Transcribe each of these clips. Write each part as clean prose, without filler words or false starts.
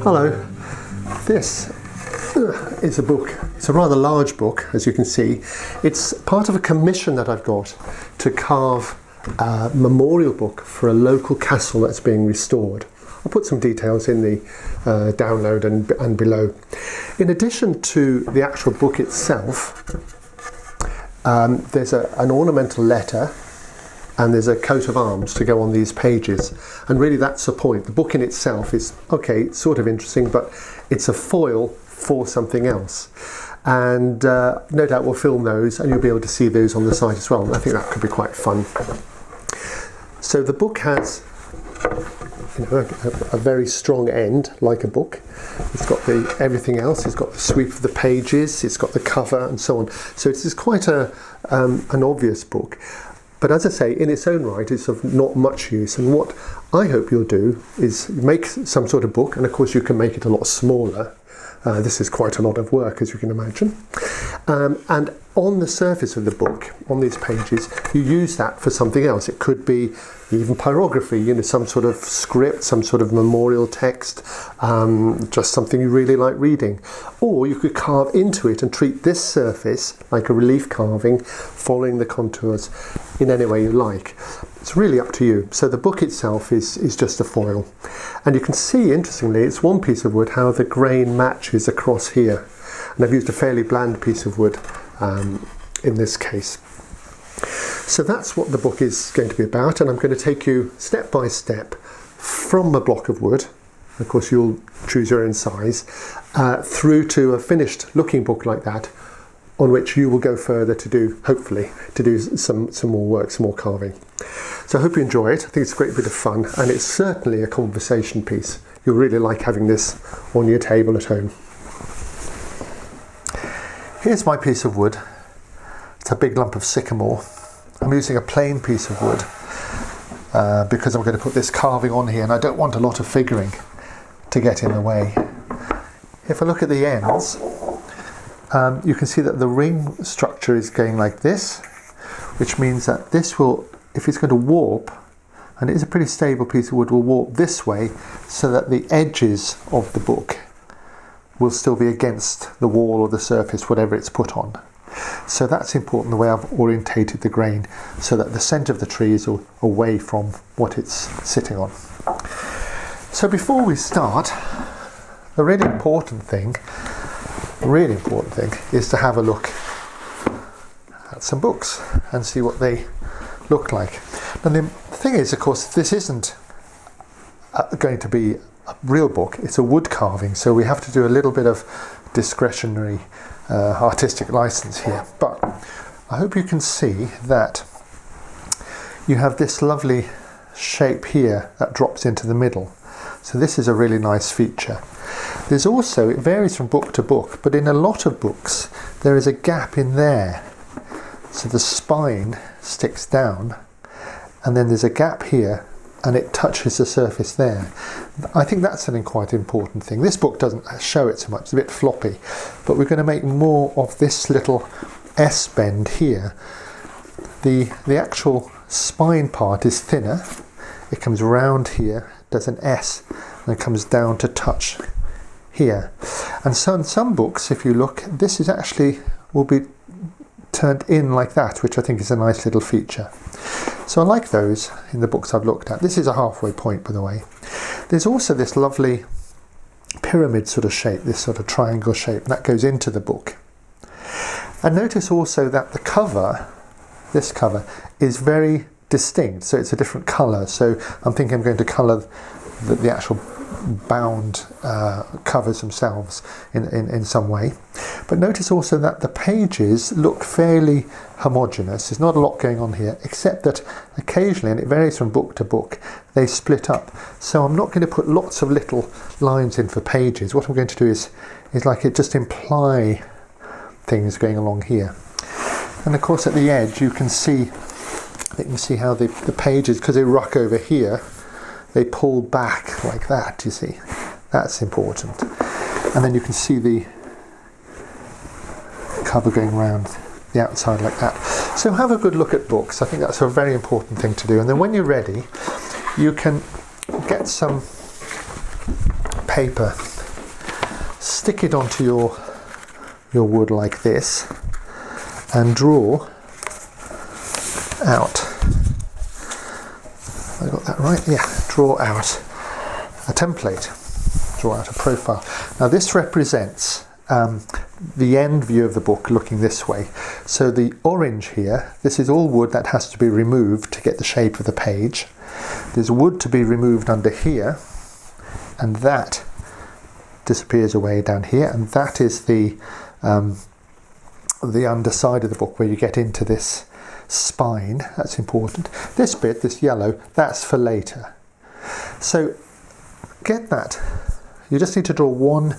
Hello. This is a book. It's a rather large book, as you can see. It's part of a commission that I've got to carve a memorial book for a local castle that's being restored. I'll put some details in the download and below. In addition to the actual book itself, there's an ornamental letter and there's a coat of arms to go on these pages, and really that's the point. The book in itself is okay, sort of interesting, but it's a foil for something else, and no doubt we'll film those and you'll be able to see those on the site as well, and I think that could be quite fun. So the book has a very strong end, like a book. It's got everything else. It's got the sweep of the pages, it's got the cover and so on, so it is quite an obvious book. But as I say, in its own right, it's of not much use. And what I hope you'll do is make some sort of book, and of course you can make it a lot smaller. This is quite a lot of work, as you can imagine. And on the surface of the book, on these pages, you use that for something else. It could be even pyrography, some sort of script, some sort of memorial text, just something you really like reading. Or you could carve into it and treat this surface like a relief carving, following the contours in any way you like. It's really up to you. So the book itself is just a foil. And you can see, interestingly, it's one piece of wood, how the grain matches across here. And I've used a fairly bland piece of wood in this case. So that's what the book is going to be about, and I'm going to take you step by step from a block of wood, of course you'll choose your own size, through to a finished looking book like that, on which you will go further to do, hopefully, to do some more work, some more carving. So I hope you enjoy it. I think it's a great bit of fun, and it's certainly a conversation piece. You'll really like having this on your table at home. Here's my piece of wood. It's a big lump of sycamore. I'm using a plain piece of wood because I'm going to put this carving on here, and I don't want a lot of figuring to get in the way. If I look at the ends, you can see that the ring structure is going like this, which means that this will, if it's going to warp, and it is a pretty stable piece of wood, will warp this way so that the edges of the book will still be against the wall or the surface, whatever it's put on. So that's important, the way I've orientated the grain, so that the centre of the tree is away from what it's sitting on. So before we start, the really important thing is to have a look at some books and see what they look like. And the thing is, of course, this isn't going to be a real book. It's a wood carving, so we have to do a little bit of discretionary artistic license here. But I hope you can see that you have this lovely shape here that drops into the middle. So this is a really nice feature. There's also, it varies from book to book, but in a lot of books there is a gap in there. So the spine sticks down, and then there's a gap here, and it touches the surface there. I think that's an quite important thing. This book doesn't show it so much, it's a bit floppy, but we're going to make more of this little S bend here. The actual spine part is thinner. It comes round here, does an S, and it comes down to touch here. And so in some books, if you look, this is actually will be turned in like that, which I think is a nice little feature. So I like those in the books I've looked at. This is a halfway point, by the way. There's also this lovely pyramid sort of shape, this sort of triangle shape, that goes into the book. And notice also that the cover, this cover, is very distinct, so it's a different colour. So I'm thinking I'm going to colour the actual bound covers themselves in some way. But notice also that the pages look fairly homogeneous. There's not a lot going on here, except that occasionally, and it varies from book to book, they split up. So I'm not going to put lots of little lines in for pages. What I'm going to do is like it just imply things going along here. And of course at the edge you can see how the pages, because they ruck over here, they pull back like that, you see. That's important. And then you can see the cover going around the outside like that. So have a good look at books. I think that's a very important thing to do. And then when you're ready, you can get some paper stick it onto your wood like this and draw out. I got that right? Yeah, draw out a template, draw out a profile. Now this represents the end view of the book looking this way. So the orange here, this is all wood that has to be removed to get the shape of the page. There's wood to be removed under here, and that disappears away down here, and that is the underside of the book where you get into this spine. That's important. This bit, this yellow, that's for later. So get that. You just need to draw one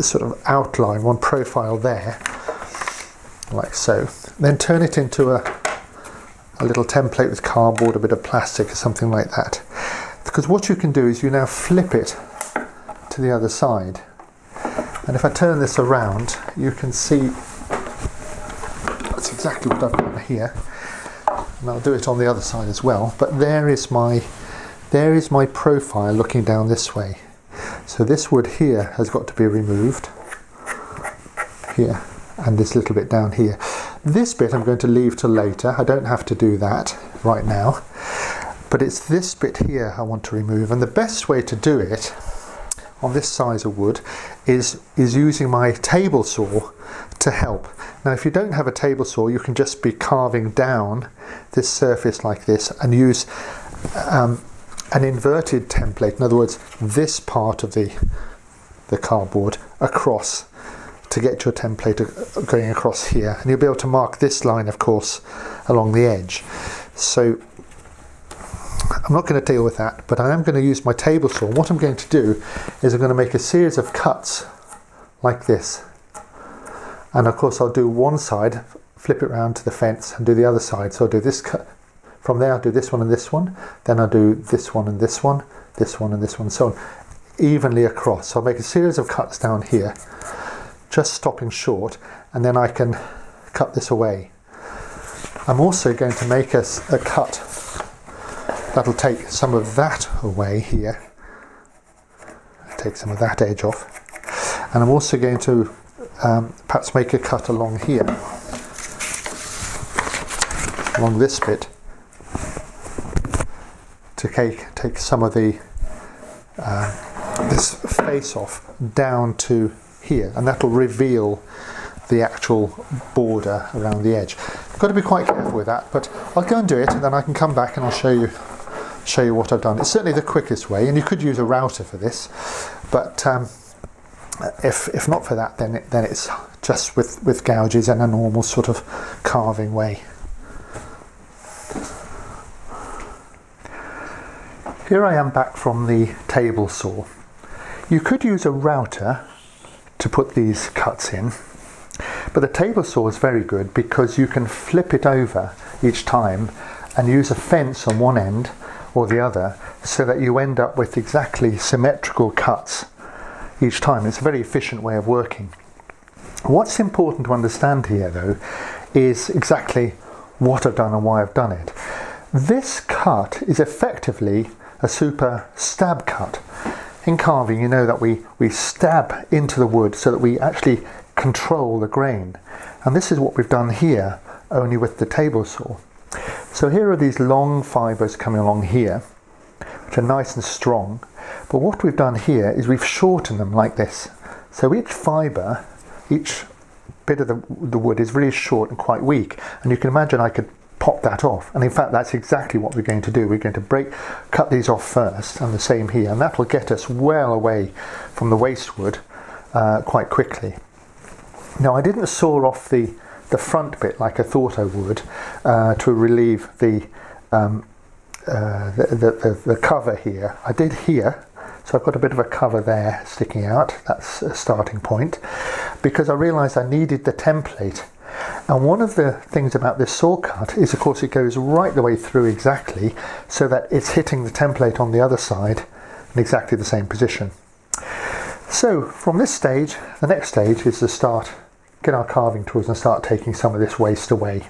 sort of outline, one profile there, like so. Then turn it into a little template with cardboard, a bit of plastic or something like that. Because what you can do is you now flip it to the other side. And if I turn this around, you can see that's exactly what I've done here. And I'll do it on the other side as well. But there is my profile looking down this way. So this wood here has got to be removed. Here. And this little bit down here. This bit I'm going to leave till later. I don't have to do that right now. But it's this bit here I want to remove. And the best way to do it on this size of wood is using my table saw to help. Now if you don't have a table saw, you can just be carving down this surface like this and use an inverted template. In other words, this part of the cardboard across to get your template going across here, and you'll be able to mark this line, of course, along the edge. So I'm not going to deal with that, but I am going to use my table saw. What I'm going to do is I'm going to make a series of cuts like this, and of course I'll do one side, flip it round to the fence, and do the other side. So I'll do this cut. From there I'll do this one and this one, then I'll do this one and this one, this one and this one, so on, evenly across. So I'll make a series of cuts down here, just stopping short, and then I can cut this away. I'm also going to make a cut that'll take some of that away here, take some of that edge off, and I'm also going to perhaps make a cut along here, along this bit, to take some of the this face off down to here, and that'll reveal the actual border around the edge. You've got to be quite careful with that, but I'll go and do it, and then I can come back and I'll show you what I've done. It's certainly the quickest way, and you could use a router for this, but if not for that, then it's just with gouges and a normal sort of carving way. Here I am back from the table saw. You could use a router to put these cuts in, but the table saw is very good because you can flip it over each time and use a fence on one end or the other so that you end up with exactly symmetrical cuts each time. It's a very efficient way of working. What's important to understand here though is exactly what I've done and why I've done it. This cut is effectively a super stab cut. In carving, you know that we stab into the wood so that we actually control the grain. And this is what we've done here, only with the table saw. So here are these long fibres coming along here, which are nice and strong. But what we've done here is we've shortened them like this. So each fibre, each bit of the wood is really short and quite weak. And you can imagine I could pop that off, and in fact that's exactly what we're going to do. We're going to cut these off first, and the same here, and that will get us well away from the waste wood quite quickly. Now I didn't saw off the front bit like I thought I would to relieve the cover here. I did here, so I've got a bit of a cover there sticking out. That's a starting point, because I realised I needed the template. And one of the things about this saw cut is, of course, it goes right the way through exactly so that it's hitting the template on the other side in exactly the same position. So from this stage, the next stage is to get our carving tools and start taking some of this waste away.